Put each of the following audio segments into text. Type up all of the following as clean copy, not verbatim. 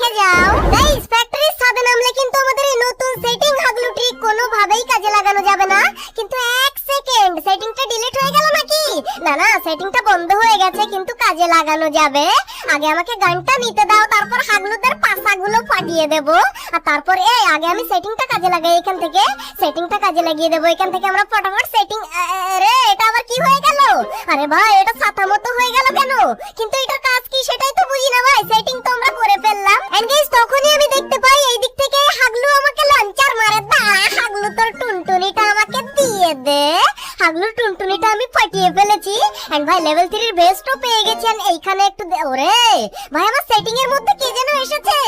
দেখে যাও। গাইস, ফ্যাক্টরির ছাদে নামলে কিন্তু আমাদের এই নতুন সেটিং হাগলু ট্রিক কোনোভাবেই কাজে লাগানো যাবে না। কিন্তু এক সেকেন্ড, সেটিংটা ডিলিট হয়ে গেল নাকি? না না, সেটিংটা বন্ধ হয়ে গেছে, কিন্তু কাজে লাগানো যাবে। আগে আমাকে গানটা নিতে দাও, তারপর হাগলুদের পাছাগুলো ফাটিয়ে দেব। আর তারপর আগে আমি সেটিংটা কাজে লাগাই, এখান থেকে সেটিংটা কাজে লাগিয়ে দেব। এখান থেকে আমরা ফটাফট সেটিং। আরে এটা আবার কি হয়ে গেল? আরে ভাই, এটা ছাতা মতো হয়ে গেল কেন? কিন্তু এটার কাজ কি সেটাই তো বুঝি না ভাই। সেটিং তো আমরা করে ফেললাম। এন্ড গাইস, তখনই আমি দেখতে পাই এই দিক থেকে হাগলু আমাকে লঞ্চার মারে। দাঁড়া হাগলু, তোর টুনটুনিটা আমাকে দিয়ে দে। হাগলুর টুনটুনিটা আমি ফাটিয়ে ফেলেছি। এন্ড ভাই, লেভেল 3 এর বেস্টও পেয়ে গেছি। এন্ড এইখানে একটু ওরে ভাই, আমার সেটিং এর মধ্যে কে যেন এসেছে।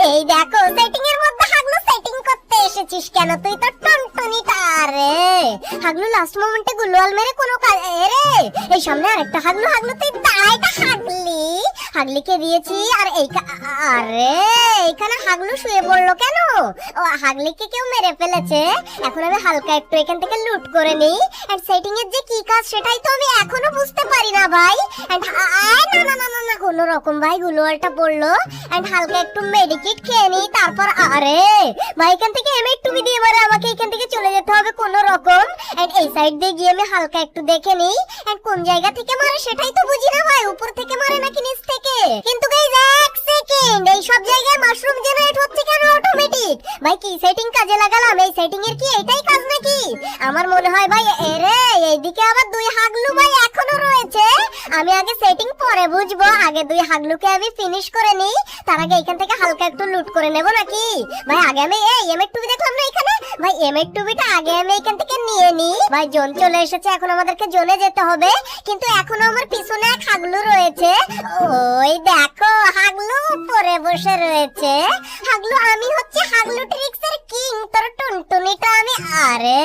এই দেখো, সেটিং এর মধ্যে হাগলু সেটিং করতে এসেছিস কেন তুই? তোর টুনটুনিটা। আরে হাগলু লাস্ট মোমেন্টে গুলওয়াল মেরে কোনো কাজ। রে এই সামনে আরেকটা হাগলু। হাগলু তুই দাঁড়াইটা হাগলিকে দিয়েছি। আর আরে এখানে হাগলু শুয়ে পড়লো কেন? ও, হাগলিকে কেউ মেরে ফেলেছে। এখন আমি হালকা একটু এখান থেকে লুট করে নেই। এন্ড সেটিং এর যে কি কাজ সেটাই তো আমি এখনো বুঝতে পারি না ভাই। এন্ড না না না না, কোনো রকম ভাই গুলওয়ালটা পড়লো। এন্ড হালকা একটু মেডিকেট খেয়ে নিই, তারপর আরে ভাই এখান থেকে M8 দিয়ে মারে আমাকে এখান থেকে চলে যেতে হবে কোনো রকম। এন্ড এই সাইড দিয়ে গিয়ে আমি হালকা একটু দেখে নিই। এন্ড কোন জায়গা থেকে মারে সেটাই তো বুঝি না ভাই, উপর থেকে মারে নাকি নিচ থেকে? কিন্তু গাইস এক সেকেন্ড, এই সব জায়গায় মাশরুম জেনারেট হচ্ছে কেন অটোমেটিক? ভাই কি সেটিং কাজে লাগালাম? এই সেটিং এর কি এটাই কাজ নাকি? আমার মনে হয় ভাই। এরে এইদিকে আবার দুই হাগলু ভাই এখনো রয়েছে। আমি আগে সেটিং পরে বুঝবো, আগে দুই হাগলুকে আমি ফিনিশ করে নিই। তার আগে এখান থেকে হালকা একটু লুট করে নেব নাকি? ভাই আগে আমি M8 দেখলাম না এখানে। ভাই M8টা আগে আমি এখান থেকে নিয়ে নিই। ভাই জোন চলে এসেছে, এখন আমাদেরকে জোনে যেতে হবে। কিন্তু এখনো আমার পিছনে এক হাগলু রয়েছে। ওই দেখো, হাগলু উপরে বসে রয়েছে। হাগলু, আমি হচ্ছে হাগলু ট্রিক্সের কিং। তোর টুনটুনিটা আমি আরে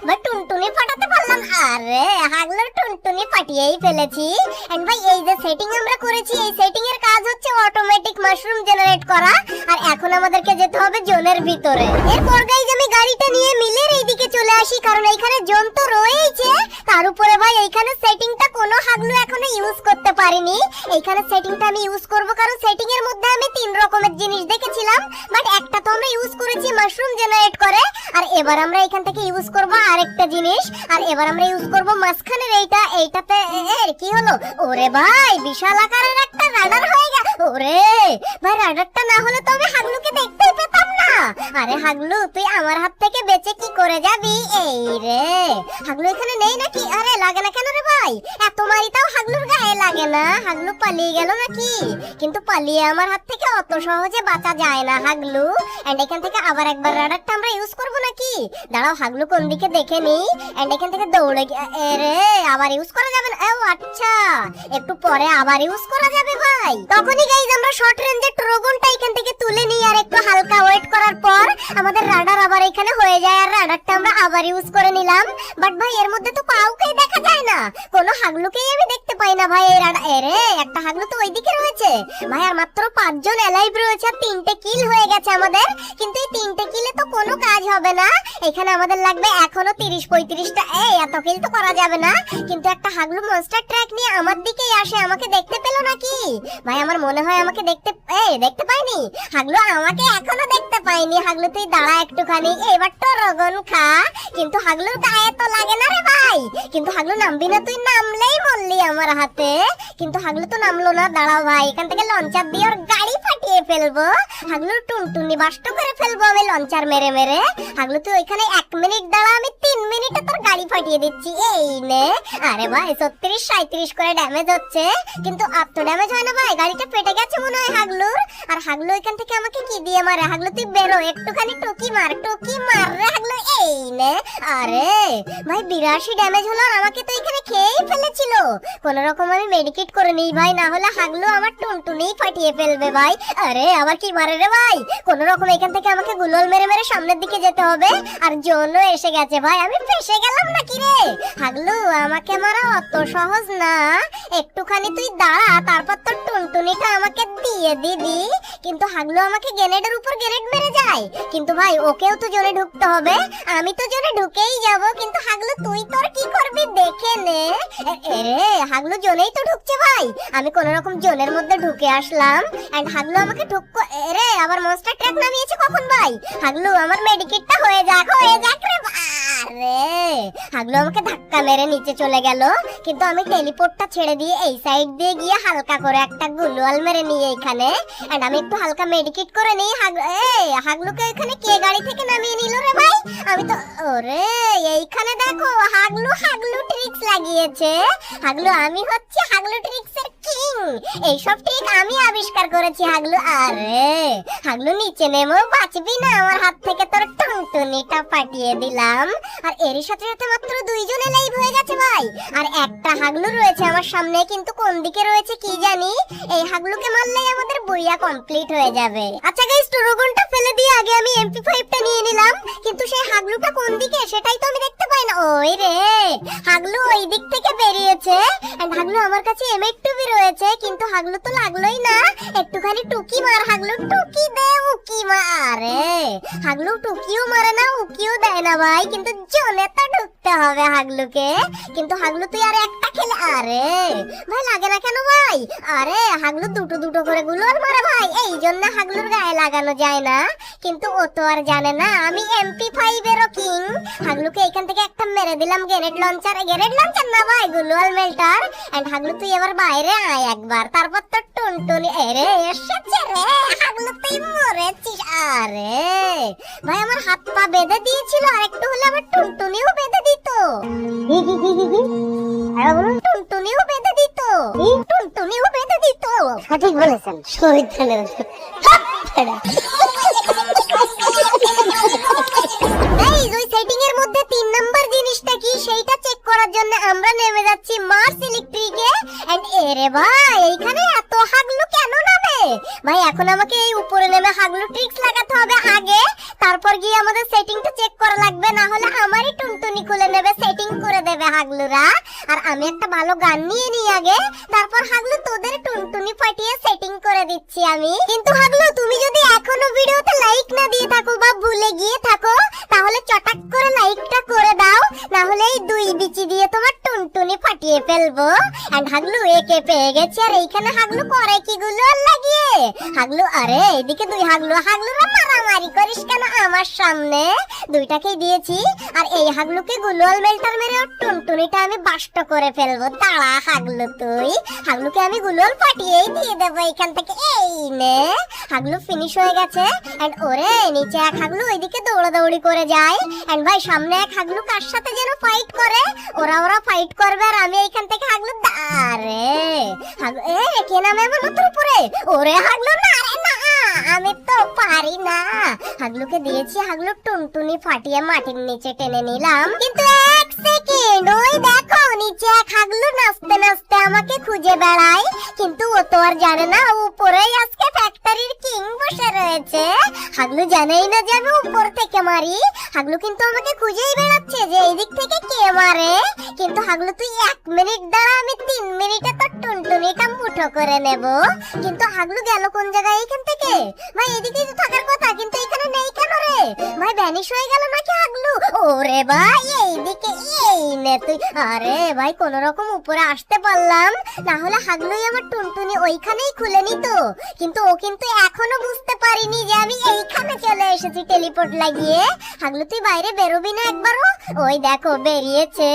ভাই টুনটুনি ফাটাতে পারলাম। আরে হাগলুর টুনটুনি ফাটিয়েই ফেলেছি। এন্ড ভাই এই যে সেটিং আমরা করেছি, এই সেটিং এর কাজ হচ্ছে অটোমেটিক মাশরুম জেনারেট করা। আর এখন আমাদেরকে যেতে হবে জোনের ভিতরে। এরপর গাইজ আমি গাড়িটা নিয়ে মিলের এইদিকে চলে আসি, কারণ এইখানে জোন তো রয়েছে। তার উপরে ভাই এইখানে সেটিংটা কোনো হাগলু এখনো ইউজ করতে পারিনি। এইখানে সেটিংটা আমি ইউজ করব, কারণ সেটিং এর মধ্যে আমি 3 রকমের জিনিস দেখেছিলাম। বাট একটা তো আমরা ইউজ করেছি মাশরুম জেনারেট করে। আর এবার আমরা এখান থেকে ইউজ করব আরেকটা জিনিস। আর এবার আমরা ইউজ করব মাঝখানের এইটাতে কি হলো? ওরে ভাই, বিশাল আকারের একটা রাডার হয়ে গেল। ওরে ভাই, রাডারটা না হলে তো আমি হাগলুকে দেখতেই পেতাম না। আরে হাগলু, তুই আমার হাত থেকে বেঁচে কি করে যাবি? এই রে হাগলু এখানে নেই নাকি? আরে লাগে না কেন রে ভাই? এত মারি তাও হাগলুর গায়ে লাগে না। হাগলু পালিয়ে গেল নাকি? কিন্তু পালিয়ে আমার হাত থেকে অত সহজে বাঁচা যায় না হাগলু। এন্ড এখান থেকে আবার একবার রাডারটা আমরা ইউজ করব নাকি? দাঁড়াও, হাগলু কোন দিকে দেখে নেই। এন্ড এখান থেকে দৌড়ে রে আবার ইউজ করা যাবে না? ও আচ্ছা, একটু পরে আবার ইউজ করা যাবে ভাই। তখনই গাইজ আমরা শর্ট রেঞ্জের ট্রোগনটা এখান থেকে তুলে নিই। আর একটু হালকা ওয়েট করার পর আমাদের রাডার আবার এখানে হয়ে যায়। আর রাডারটা আমরা আবার ইউজ করে নিলাম। বাট ভাই এর মধ্যে তো কাউকেই দেখা যায় না, কোনো হাগলুকেই আমি দেখতে পাই না ভাই। এই রাডার একটা হাগলু তো ওইদিকে রয়েছে ভাই। আর মাত্র 5 জন এলাইভ রয়েছে, আর 3টে কিল হয়ে গেছে আমাদের। কিন্তু এই 3টে কিলে তো কোনো কাজ হবে না। এখানে আমাদের লাগবে এখনো 30-35টা। এত কিল তো করা যাবে না। কিন্তু একটা হাগলু মনস্টার ট্র্যাক নিয়ে আমার দিকেই আসে, আমাকে দেখতে পেলো নাকি? ভাই আমার মনে হয় আমাকে দেখতে পাইনি। হাগলু আমাকে এখনো দেখতে পাইনি। হাগলু তুই দাঁড়া একটুখানি, এবার তো রগন খা। কিন্তু হাগলুর গায়ে তো লাগে না রে ভাই। কিন্তু হাগলু নামবি না? তুই নামলেই মরলি আমার হাতে। কিন্তু হাগলু তো নামলো না। দাঁড়াও ভাই, এখান থেকে লঞ্চার দিয়ে ওর গাড়ি ফাটিয়ে ফেলবো। হাগলুর টুনটুনি বাষ্ট করে ফেলবো আমি লঞ্চার মেরে মেরে। হাগলু তুই ওইখানে 1 মিনিট দাঁড়া, আমি 3 মিনিটে তোর গাড়ি ফাটিয়ে দিচ্ছি। এই নে। আরে ভাই 36-37 করে ড্যামেজ হচ্ছে, কিন্তু আপ তো ড্যামেজ হয় না ভাই। গাড়িটা ফেটে গেছে মনে হয় হাগলুর। আর হাগলু এখান থেকে আমাকে কি দিয়ে মারে? হাগলু তুই বেরো, একটুখানি টুকি মার রে হাগলু। এই নে। আরে ভাই 82 ড্যামেজ হলো, আর আমাকে তো এখানে খেয়েই ফেলেছিল। কোন রকম আমি মেডিকেট করে নিই ভাই, না হলে হাগলু আমার টুনটুনি ফাটিয়ে ফেলবে ভাই। আরে আবার কি মারে রে ভাই? কোন রকম এখান থেকে আমাকে গুলোল মেরে মেরে সামনের দিকে যেতে হবে। আর জোনও এসে গেছে ভাই, আমি ফেসে গেলাম নাকি রে? হাগলু আমাকে মারা অত সহজ না, একটুখানি তুই দাঁড়া, তারপর তোর টুনটুনিটা আমাকে দিয়ে দিবি। কিন্তু হাগলু আমাকে গ্রেনেডের উপর গ্রেনেড মেরে যায়। কিন্তু ভাই ওকেও তো জোনে ঢুকতে হবে, আমি তো জোনে ঢুকেই যাব। কিন্তু হাগলু তুই তোর কি করবি দেখে নে। এরে হাগলু জোনেই তো ঢুকছে ভাই, আমি কোন রকম জোনের মধ্যে ঢুকে আসলাম। এন্ড হাগলু আমাকে এরে আবার মনস্টার ট্র্যাক নামিয়েছে কখন ভাই? হাগলু আমার মেডিকেটটা হয়ে যাক রে। আরে হাগলু আমাকে ধাক্কা মেরে নিচে চলে গেল, কিন্তু আমি টেলিপোর্টটা ছেড়ে দিয়ে এই সাইড দিয়ে গিয়ে হালকা করে একটা গুলওয়াল মেরে নিয়ে এখানে এন্ড আমি একটু হালকা মেডিকেট করে নিই। হাগলুকে এখানে কে গাড়ি থেকে নামিয়ে নিল রে ভাই? আমি তো ওরে এইখানে দেখো হাগলু ট্রিক্স লাগিয়েছে। হাগলু আমি হচ্ছে হাগলু ট্রিক্সের কিং, এইসব ট্রিক আমি আবিষ্কার করেছি হাগলু। আরে হাগলু নিচে নেমেও বাঁচবি না আমার হাত থেকে, তোর টুনটুনিটা পাঠিয়ে দিলাম। আর এরই সাথে সাথে মাত্র দুইজনে লাইভ হয়ে গেছে ভাই। আর একটা হাগলু রয়েছে আমার সামনে, কিন্তু কোন দিকে রয়েছে কি জানি। এই হাগলুকে মারলেই আমাদের বইয়া কমপ্লিট হয়ে যাবে। আচ্ছা গাইস, টুরুগনটা ফেলে দিয়ে আগে আমি MP5টা নিয়ে নিলাম, কিন্তু সেই হাগলুটা কোন দিকে সেটাই তো আমি দেখতে পাই না। ওই রে হাগলু ওই দিক থেকে বেরিয়েছে। এন্ড হাগলু আমার কাছে M8 রয়েছে, কিন্তু হাগলু তো লাগলোই না। একটুখানি টুকি মার হাগলু, টুকি দে, উকি মারে। হাগলু টুকিও মারে না, উকিও দেয় না ভাই, কিন্তু জোনে তো ঢুকতে হবে হাগলুকে। কিন্তু হাগলু তুই আর একটা খেলে, আরে ভাই লাগে না কেন ভাই? আরে হাগলু দুটো করে গুলোর মারে ভাই, এই জন্য হাগলুর গায়ে লাগানো যায় না। কিন্তু ও তো আর জানে না আমি MP5 এরও কিং। হাগলুকে এখান থেকে একটা মেরে দিলাম গ্রেনেড লঞ্চার না ভাই, গুলোয়াল মেল্টার। এন্ড হাগলু তুই এবার বাইরে আয় একবার, তারপর তো টুনটুনি এরে এসেছে রে। হাগলু তুই মরেছিস। আরে ভাই আমার হাত পা বেঁধে দিয়েছিল, আর একটু হলে আমার টুনটুনিও বেঁধে দিত। টুনটুনিও বেঁধে দিত, টুনটুনিও বেঁধে দিত। সঠিক বলেছেন, শহীদ খানের গাইস ওই সেটিং এর মধ্যে 3 নাম্বার জিনিসটা কি সেইটা চেক করার জন্য আমরা নেমে যাচ্ছি মার্স ইলেকট্রিকে। এন্ড এরে ভাই এইখানে এত হাগলু কেন নামে ভাই? এখন আমাকে এই উপরে নেমে হাগলু ট্রিক্স লাগাতে হবে আগে, তারপর গিয়ে আমাদের সেটিংটা চেক করা লাগবে, না হলে আমারই টুনটুনি খুলে নেবে, সেটিং করে দেবে হাগলুরা। আর আমি একটা ভালো গান নিয়ে নিই আগে, তারপর হাগলু তোদের টুনটুনি ফাটিয়ে সেটিং করে দিচ্ছি আমি। কিন্তু হাগলু তুমি যদি এখনো ভিডিওতে লাইক না দিয়ে থাকো বা ভুলে গিয়ে থাকো, তাহলে চটাক করে লাইকটা করে দাও, না হলে এই দুই বিচি দিয়ে তোমার টুনটুনি ফাটিয়ে ফেলবো। এন্ড হাগলু একে পেয়ে গেছে। আর এইখানে হাগলু করে কি গুলো লাগিয়ে হাগলু, আরে এদিকে দুই হাগলুরা মারামারি করিস কেন আমার সামনে? দুইটাকেই দিয়েছি। আর এই হাগলুকে গুলোয়াল মেল্টার মেরে টুনটুনিটা আমি বাষ্ট করে ফেলবো। দাঁড়া হাগলু তুই, হাগলুকে আমি গুলোয়াল ফাটিয়েই দিয়ে দেবো এখান থেকে। এই নে হাগলু ফিনিশ হয়ে গেছে। এন্ড ওরে নিচে এক হাগলু ওইদিকে দৌড়াদৌড়ি করে যায়। এন্ড ভাই সামনে এক হাগলু কার সাথে যেন ফাইট করে, ওরা ফাইট করবে, আর আমি এইখান থেকে হাগলু আরে হাগলু কে নামে আমার মাথার উপরে? ওরে হাগলু না, আরে না আমি তো পারি না। হাগলুকে দিয়েছি, হাগলু টুনটুনি ফাটিয়ে মাটির নিচে টেনে নিলাম। কিন্তু এক সেকেন্ড, ওই দেখো নিচে এক হাগলু নাচতে নাচতে আমাকে খুঁজে বেড়ায়, কিন্তু ও তো আর জানে না উপরেই আজকে ফ্যাক্টরির কিং বসে রয়েছে। হাগলু জানেই না যে আমি উপর থেকে মারি। হাগলু কিন্তু আমাকে খুঁজেই বেড়াচ্ছে যে এই দিক থেকে কে মারে। কিন্তু হাগলু তুই 1 মিনিট দাঁড়া, আমি 3 মিনিটে তো টুনটুনিটা মুঠো করে নেব। কিন্তু হাগলু গেল কোন জায়গায় এখান থেকে? ভাই এদিকেই তো থাকার কথা, কিন্তু এখানে নেই কেন রে ভাই? ভ্যানিশ হয়ে গেল নাকি হাগলু? ওরে ভাই এইদিকে, এই নে তুই। আরে ভাই কোন রকম উপরে আসতে পারলাম, না হলে হাগলুই আমার টুনটুনি ওইখানেই খুলে নিত। কিন্তু ও কিন্তু এখনো বুঝতে পারিনি যে আমি এইখানে চলে এসেছি টেলিপোর্ট লাগিয়ে। হাগলু তুই বাইরে বেরোবি না একবারও? ওই দেখো বেরিয়েছে,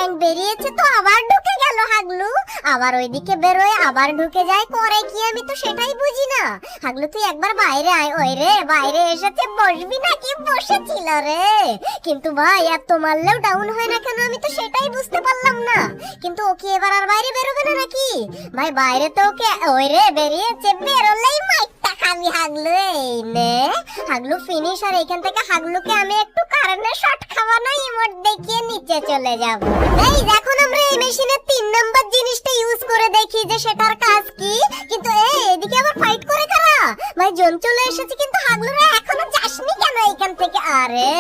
এন্ড বেরিয়েছে তো আবার ঢুকে গেল হাগলু। আবার ওইদিকে বেরোয় আবার ঢুকে যায়, করে কি আমি তো সেটাই বুঝি না। হাগলু তুই একবার বাইরে আয়। ওই রে বাইরে এসেছে, বসবি নাকি? বসেছিল রে, কিন্তু ভাই এত মারলেও ডাউন হয় না কেন আমি তো সেটাই বুঝতে পারলাম না। কিন্তু ও কি এবার আর বাইরে বেরোবে না নাকি? ভাই বাইরে তো ওকে, ওই রে বেরিয়েছে, বেরোলেই মাইকটা খাবি হাগলু। এই নে হাগলু ফিনিশ। আর এখান থেকে হাগলুকে আমি একটু কারেন্টে শট খাওয়ানো ইমোট দেখিয়ে নিচে চলে যাব। এই এখন আমরা এই মেশিনের 3 নাম্বার জিনিসটা ইউজ করে দেখি যে সেটার কাজ কি। কিন্তু এদিকে আবার ফাইট করে কারা? ভাই জোন চলে এসেছে, কিন্তু হাগলু রে এখনো যাসনি কেন এখান থেকে? আরে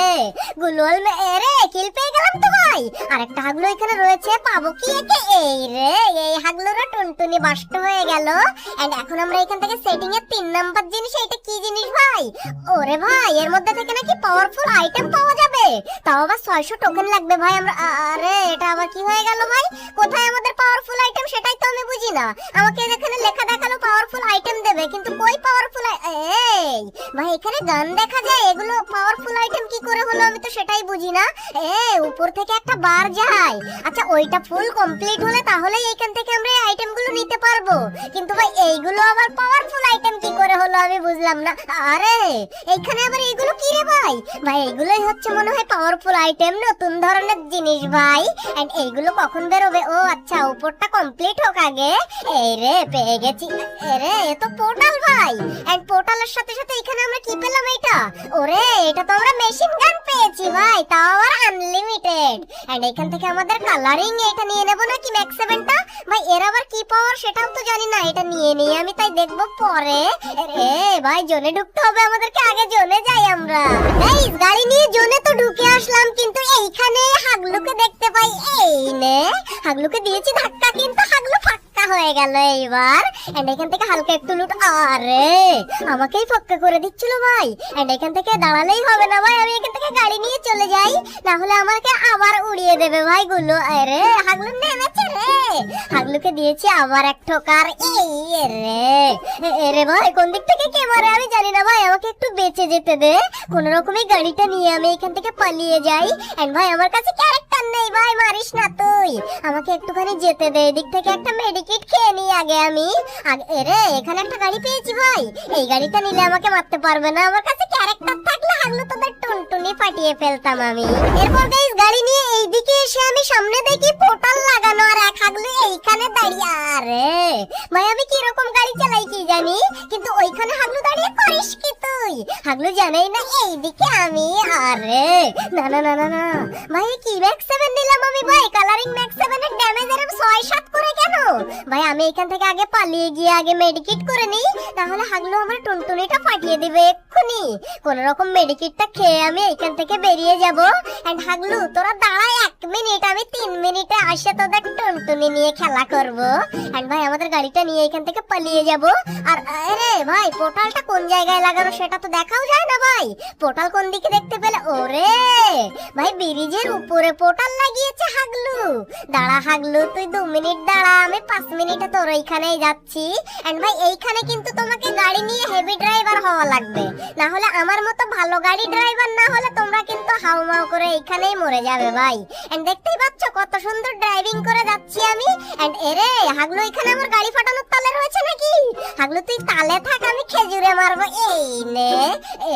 গুলুয়াল রে কিল পেয়ে গেলাম তো ভাই। আরেকটা হাগলু এখানে রয়েছে, পাবো কি একে? এই রে এই হাগলুরা টুনটুনি বাষ্ট হয়ে গেল। এন্ড এখন আমরা এখান থেকে সেটিং এর 3 নাম্বার জিনিস, এটা কি জিনিস ভাই? ওরে ভাই এর মধ্যে থেকে নাকি পাওয়ারফুল আইটেম পাওয়া যাবে, তাও আবার 600 টোকেন লাগবে ভাই। আমরা আরে এটা আবার কি হয়ে গেল ভাই? কোথায় আমাদের পাওয়ারফুল আইটেম সেটাই তো আমি বুঝি না। আমাকে এখানে লেখা দেখালো পাওয়ারফুল আইটেম দেবে, কিন্তু কই পাওয়ারফুল? এই ভাই এখানে গান দেখা যায়, এগুলো পাওয়ারফুল আইটেম কি করে হলো আমি তো সেটাই বুঝি না। উপর থেকে একটা বার যায়, আচ্ছা ওইটা ফুল কমপ্লিট হলে তাহলে এইখান থেকে আমরা এই আইটেমগুলো নিতে পারবো, কিন্তু ভাই এইগুলো আবার পাওয়ারফুল আইটেম কি করে হলো আমি বুঝলাম না। আরে এইখানে আবার এইগুলো কি রে ভাই? ভাই এইগুলোই হচ্ছে মনে হয় পাওয়ারফুল আইটেম, নতুন ধরনের জিনিস ভাই। এন্ড এইগুলো কখন বেরোবে? ও আচ্ছা উপরটা কমপ্লিট হোক আগে। এই রে পেয়ে গেছি। এরে এ তো পোর্টাল ভাই। এন্ড পোর্টালের সাথে সাথে এখানে আমরা কি পেলাম? এটা ওরে এটা তো আমরা মেশিন গান পেয়েছি ভাই, তাও আবার আনলিমিটেড। এন্ড এখান থেকে আমাদের কালারিং এটা নিয়ে নেব নাকি ম্যাক্স 7টা? ভাই এর আবার কি পাওয়ার সেটাও তো জানি না, এটা নিয়ে নিই আমি, তাই দেখবো পরে। এ ভাই জোনে ঢুকতে হবে আমাদেরকে, আগে জোনে যাই আমরা। গাইস গাড়ি নিয়ে জোনে তো ঢুকে আসলাম, কিন্তু এইখানে হাগলুকে দেখতে পাই। এই নে হাগলুকে দিয়েছি ধাক্কা, কিন্তু হাগলু ফাক্কা হয়ে গেল এইবার। এন্ড এখান থেকে হালকা একটু লুট। আরে আমাকেই ফাক্কা করে দিচ্ছিল ভাই। এন্ড এখান থেকে দাঁড়ালেই হবে না ভাই, আমি এখান থেকে গাড়ি নিয়ে চলে যাই, না হলে আমাকে আবার উড়িয়ে দেবে ভাই গুলো। আরে হাগলু নেমেছে রে, হাগলুকে দিয়েছি আবার এক ঠোকার। এই রে এরে ভাই কোন দিক থেকে কে মারে আমি জানি না ভাই, আমাকে একটু বেঁচে যেতে দে। কোন রকমে গাড়িটা নিয়ে আমি এখান থেকে পালিয়ে যাই। এন্ড ভাই আমার কাছে ক্যারেক্টার নেই ভাই, মারিস না তুই, আমাকে একটুখানি যেতে দে। এদিক থেকে একটা মেডিকেট খেয়ে নিই আগে আমি। এরে এখানে একটা গাড়ি পেয়েছি ভাই, এই গাড়িটা নিলে আমাকে মারতে পারবে না, আমার কাছে ক্যারেক্টার থাকলে হাগলু তোদের টুনটুনি ফাটিয়ে ফেলতাম আমি। এরপর গাইস গাড়ি নিয়ে এইদিকে এসে আমি সামনে দেখি পোর্টাল লাগানো, আর এক হাগলু এইখানে দাঁড়িয়ে। আরে ভাই আমি কি রকম গাড়ি চালাই কি জানি, কিন্তু ওইখানে হাগলু দাঁড়িয়ে করিস কি তুই? হাগলু জানেই না এইদিকে আমি। আরে না না না না না ভাই কি ম্যাক্স 7 নিলাম আমি ভাই, কালারিং ম্যাক্স 7 এর ড্যামেজ এরকম 6-7 করে কেন ভাই? আমি এখান থেকে আগে পালিয়ে গিয়ে আগে মেডিকেট করে নিই, তাহলে হাগলু আমার টুনটুনিটা ফাটিয়ে দিবে এক্ষুনি। কোন রকম মেডিকেটটা খেয়ে আমি এখান থেকে বেরিয়ে যাব। এন্ড হাগলু তোরা দাঁড়ায় 1 মিনিট, আমি 3 মিনিটে আসে তোদের টুনটুনি নিয়ে খেলা করব। এন্ড ভাই আমাদের গাড়িটা নিয়ে এখান থেকে পালিয়ে যাব। আর আরে ভাই পোর্টালটা কোন জায়গায় লাগানো সেটা তো দেখাও যায় না ভাই, পোর্টাল কোন দিকে দেখতে পেলে? ওরে ভাই ব্রিজের উপরে পোর্টাল লাগিয়েছে হাগলু। দাঁড়া হাগলু তুই 2 মিনিট দাঁড়া, আমি 5 মিনিটে তোর ওইখানেই যাচ্ছি। এন্ড ভাই এইখানে কিন্তু তোমাকে গাড়ি নিয়ে হেভি ড্রাইভার হওয়া লাগবে, না হলে আমার মতো ভালো গাড়ি ড্রাইভার না হলে তোমরা কিন্তু হাউমাউ করে এইখানেই মরে যাবে ভাই। এন্ড দেখতেই পাচ্ছ কত সুন্দর ড্রাইভিং করে যাচ্ছি আমি। এন্ড এরে হাগলু এখানে আমার গাড়ি ফাটানোর তালে রয়েছে নাকি? হাগলু তুই তালে থাক, আমি খেজুরে মারবো। এই নে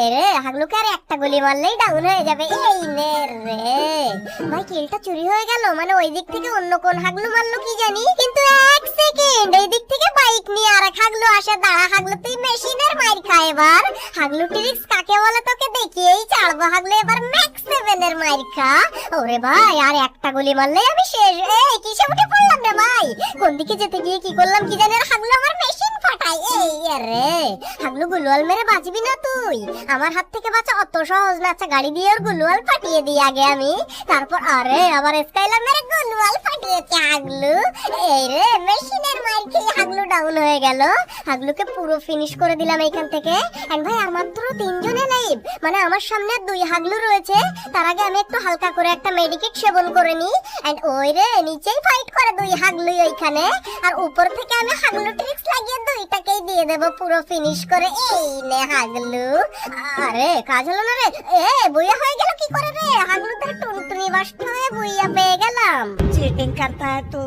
এরে হাগলুকে আর একটা গুলি মারলেই ডাউন হয়ে যাবে। এই নে রে ভাই কিলটা চুরি হয়ে গেল, মানে ওই দিক থেকে অন্য কোন হাগলু মারলো কি জানি, কিন্তু 1 সেকেন্ড এই দিক থেকে বাইক নিয়ে আরেক হাগলু আসে। দাঁড়া হাগলু তুই মেশিনের মার খা এবার। হাগলু ট্রিক্স কাকে বলে তোকে দেখিয়েই ছাড়বো। হাগলু এবার ম্যাক্স 7 এর মার খা। ওরে ভাই আর একটা গুলি মারলেই আমি শেষ। এই কিসে উঠে পড়লাম রে ভাই, কোন দিকে যেতে গিয়ে কি করলাম কি জানি, আর হাগলু আমার মেশিন ফাটাই। এই রে হাগলু গুলওয়াল মেরে বাঁচবি না তুই, আমার হাত থেকে বাঁচা অত সহজ না। আচ্ছা গাড়ি দিয়ে ওর গুলওয়াল ফাটিয়ে দিই আগে আমি, তারপর আরে আবার স্কাইলার মেরে গুলওয়াল ফাটিয়েছে হাগলু। এই রে মেশিনের মার খেয়ে হাগলু ডাউন হয়ে গেল। হাগলুকে পুরো ফিনিশ করে দিলাম এইখান থেকে। এন্ড ভাই আর মাত্র 3 জনে লাইভ, মানে আমার সামনে 2 হাগলু রয়েছে। তার আগে আমি একটু হালকা করে একটা মেডিকেট সেবন করে নিই। এন্ড ওই রে নিচেই ফাইট করে 2 হাগলু ওইখানে, আর উপর থেকে আমি হাগলু ট্রিক্স লাগিয়ে 2টাকেই দিয়ে দেব পুরো ফিনিশ করে। এই নে হাগলু। আরে কাজ হলো না রে, বুইয়া হয়ে গেল কি করে রে? হাগলু তার টুনটুনি বাস্ট হয়ে বুইয়া পেয়ে গেলাম। चीटिंग करता है तो